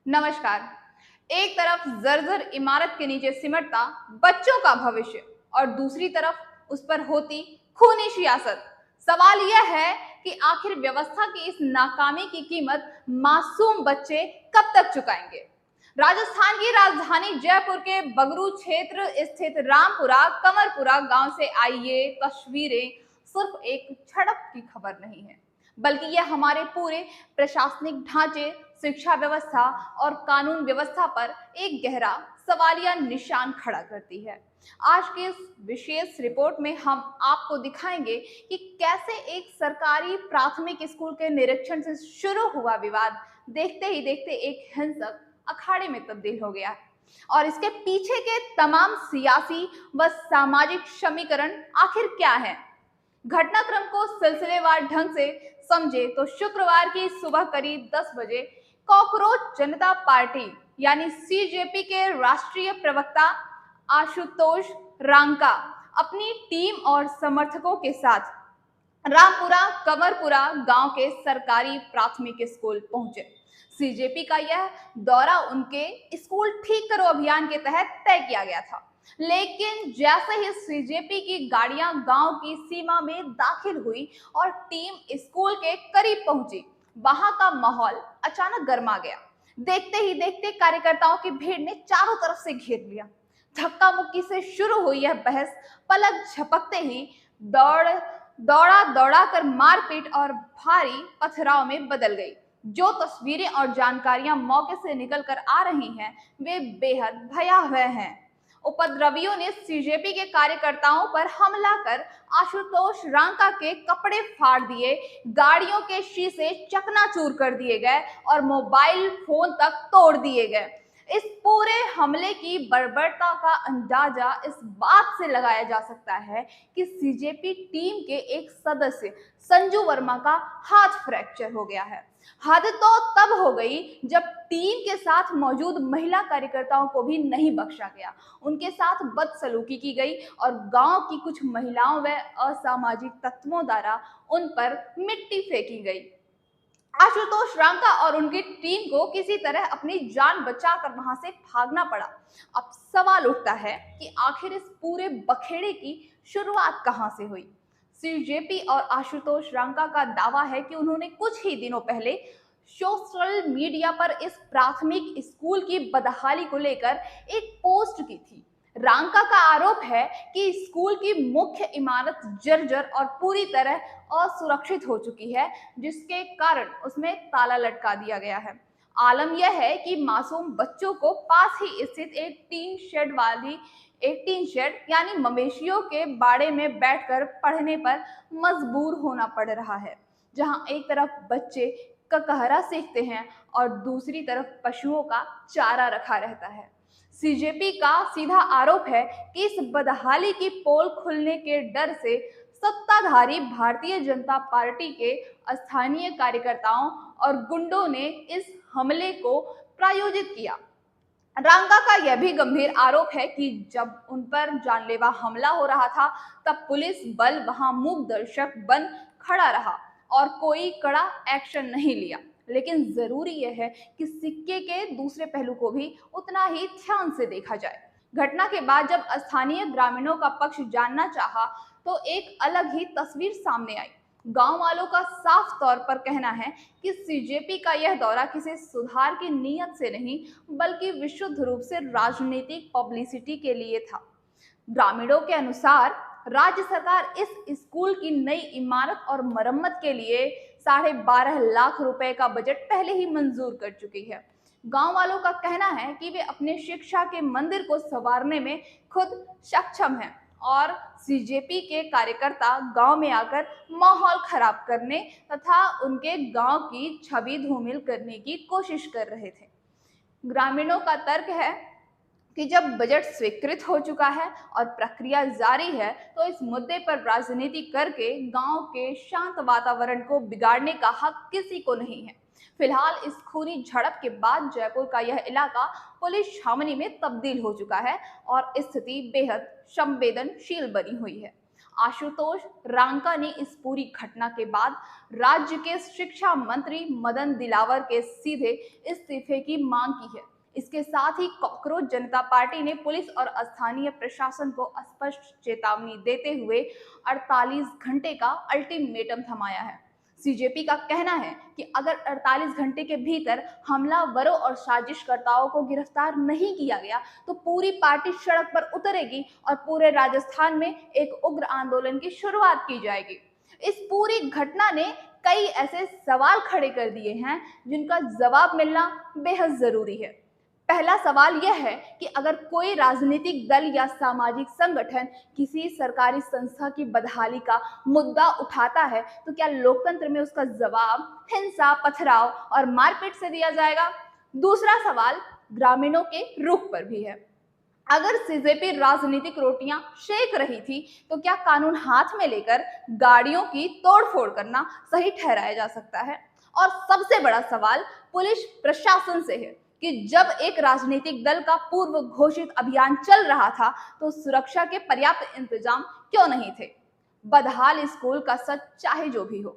नमस्कार। एक तरफ जर्जर इमारत के नीचे सिमटता बच्चों का भविष्य और दूसरी तरफ उस पर होती खूनी सियासत। सवाल यह है कि आखिर व्यवस्था की इस नाकामी की कीमत मासूम बच्चे कब तक चुकाएंगे। राजस्थान की राजधानी जयपुर के बगरू क्षेत्र स्थित रामपुरा कमरपुरा गांव से आई ये तस्वीरें सिर्फ एक झड़प की खबर नहीं है, बल्कि यह हमारे पूरे प्रशासनिक ढांचे, शिक्षा व्यवस्था और कानून व्यवस्था पर एक गहरा सवालिया निशान खड़ा करती है। आज की इस विशेष रिपोर्ट में हम आपको दिखाएंगे कि कैसे एक सरकारी प्राथमिक स्कूल के निरीक्षण से शुरू हुआ विवाद देखते ही देखते एक हिंसक अखाड़े में तब्दील हो गया है और इसके पीछे के तमाम सियासी व सामाजिक समीकरण आखिर क्या है। घटनाक्रम को सिलसिलेवार ढंग से समझे तो शुक्रवार की सुबह करीब 10 बजे कॉकरोच जनता पार्टी यानी सीजेपी के राष्ट्रीय प्रवक्ता आशुतोष रांका अपनी टीम और समर्थकों के साथ रामपुरा कमरपुरा गांव के सरकारी प्राथमिक स्कूल पहुंचे। सीजेपी का यह दौरा उनके स्कूल ठीक करो अभियान के तहत तय किया गया था, लेकिन जैसे ही सीजेपी की गाड़ियां गांव की सीमा में दाखिल हुई और टीम स्कूल के करीब पहुंची, वहां का माहौल अचानक गर्मा गया। देखते ही देखते कार्यकर्ताओं की भीड़ ने चारों तरफ से घेर लिया। धक्का मुक्की से शुरू हुई यह बहस पलक झपकते ही दौड़ दौड़ा दौड़ा कर मारपीट और भारी पथराव में बदल गई। जो तस्वीरें और जानकारियां मौके से निकल कर आ रही हैं, वे बेहद भयावह हैं। उपद्रवियों ने सीजेपी के कार्यकर्ताओं पर हमला कर आशुतोष रांका के कपड़े फाड़ दिए, गाड़ियों के शीशे चकनाचूर कर दिए गए और मोबाइल फोन तक तोड़ दिए गए। इस पूरे हमले की बर्बरता का अंदाजा इस बात से लगाया जा सकता है कि सीजेपी टीम के एक सदस्य संजू वर्मा का हाथ फ्रैक्चर हो गया है। हद तो तब हो गई जब टीम के साथ मौजूद महिला कार्यकर्ताओं को भी नहीं बख्शा गया। उनके साथ बदसलूकी की गई और गांव की कुछ महिलाओं व असामाजिक तत्वों द्वारा उन पर मिट्टी फेंकी गई। आशुतोष रांका और उनकी टीम को किसी तरह अपनी जान बचाकर वहां से भागना पड़ा। अब सवाल उठता है कि आखिर इस पूरे बखेड़े की शुरुआत कहां से हुई। सीजेपी और आशुतोष रांका का दावा है कि उन्होंने कुछ ही दिनों पहले सोशल मीडिया पर इस प्राथमिक स्कूल की बदहाली को लेकर एक पोस्ट की थी। रांका का आरोप है कि स्कूल की मुख्य इमारत जर्जर और पूरी तरह असुरक्षित हो चुकी है, जिसके कारण उसमें ताला लटका दिया गया है। आलम यह है कि मासूम बच्चों को पास ही स्थित एक टीन शेड यानी मवेशियों के बाड़े में बैठकर पढ़ने पर मजबूर होना पड़ रहा है, जहां एक तरफ बच्चे ककहरा सीखते हैं और दूसरी तरफ पशुओं का चारा रखा रहता है। सीजेपी का सीधा आरोप है कि इस बदहाली की पोल खुलने के डर से सत्ताधारी भारतीय जनता पार्टी के स्थानीय कार्यकर्ताओं और गुंडों ने इस हमले को प्रायोजित किया। रांगा का यह भी गंभीर आरोप है कि जब उन पर जानलेवा हमला हो रहा था, तब पुलिस बल वहां मूक दर्शक बन खड़ा रहा और कोई कड़ा एक्शन नहीं लिया। लेकिन जरूरी यह है कि सिक्के के दूसरे पहलू को भी उतना ही ध्यान से देखा जाए। घटना के बाद जब स्थानीय ग्रामीणों का पक्ष जानना चाहा, तो एक अलग ही तस्वीर सामने आई। गांव वालों का साफ तौर पर कहना है कि सीजेपी का यह दौरा किसी सुधार की नीयत से नहीं, बल्कि विशुद्ध रूप से राजनीतिक पब्लिसिटी के लिए था। ग्रामीणों के अनुसार राज्य सरकार इस स्कूल की नई इमारत और मरम्मत के लिए 12.5 लाख रुपए का बजट पहले ही मंजूर कर चुकी है। गांव वालों का कहना है कि वे अपने शिक्षा के मंदिर को संवारने में खुद सक्षम हैं और सीजेपी के कार्यकर्ता गांव में आकर माहौल खराब करने तथा उनके गांव की छवि धूमिल करने की कोशिश कर रहे थे। ग्रामीणों का तर्क है कि जब बजट स्वीकृत हो चुका है और प्रक्रिया जारी है, तो इस मुद्दे पर राजनीति करके गांव के शांत वातावरण को बिगाड़ने का हक किसी को नहीं है। फिलहाल इस खूनी झड़प के बाद जयपुर का यह इलाका पुलिस छावनी में तब्दील हो चुका है और स्थिति बेहद संवेदनशील बनी हुई है। आशुतोष रांका ने इस पूरी घटना के बाद राज्य के शिक्षा मंत्री मदन दिलावर के सीधे इस्तीफे की मांग की है। इसके साथ ही कॉकरोच जनता पार्टी ने पुलिस और स्थानीय प्रशासन को स्पष्ट चेतावनी देते हुए 48 घंटे का अल्टीमेटम थमाया है। सीजेपी का कहना है कि अगर 48 घंटे के भीतर हमलावरों और साजिशकर्ताओं को गिरफ्तार नहीं किया गया तो पूरी पार्टी सड़क पर उतरेगी और पूरे राजस्थान में एक उग्र आंदोलन की शुरुआत की जाएगी। इस पूरी घटना ने कई ऐसे सवाल खड़े कर दिए हैं जिनका जवाब मिलना बेहद जरूरी है। पहला सवाल यह है कि अगर कोई राजनीतिक दल या सामाजिक संगठन किसी सरकारी संस्था की बदहाली का मुद्दा उठाता है तो क्या लोकतंत्र में उसका जवाब हिंसा, पथराव और मारपीट से दिया जाएगा? दूसरा सवाल ग्रामीणों के रुख पर भी है। अगर सीजेपी राजनीतिक रोटियां सेक रही थी तो क्या कानून हाथ में लेकर गाड़ियों की तोड़फोड़ करना सही ठहराया जा सकता है? और सबसे बड़ा सवाल पुलिस प्रशासन से है कि जब एक राजनीतिक दल का पूर्व घोषित अभियान चल रहा था तो सुरक्षा के पर्याप्त इंतजाम क्यों नहीं थे? बदहाल स्कूल का सच चाहे जो भी हो,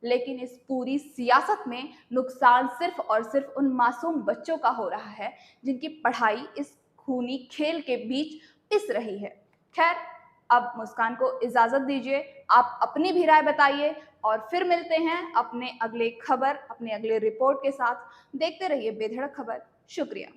लेकिन इस पूरी सियासत में नुकसान सिर्फ और सिर्फ उन मासूम बच्चों का हो रहा है जिनकी पढ़ाई इस खूनी खेल के बीच पिस रही है। खैर, अब मुस्कान को इजाजत दीजिए, आप अपनी भी राय बताइए और फिर मिलते हैं अपने अगले रिपोर्ट के साथ। देखते रहिए बेधड़क खबर। शुक्रिया।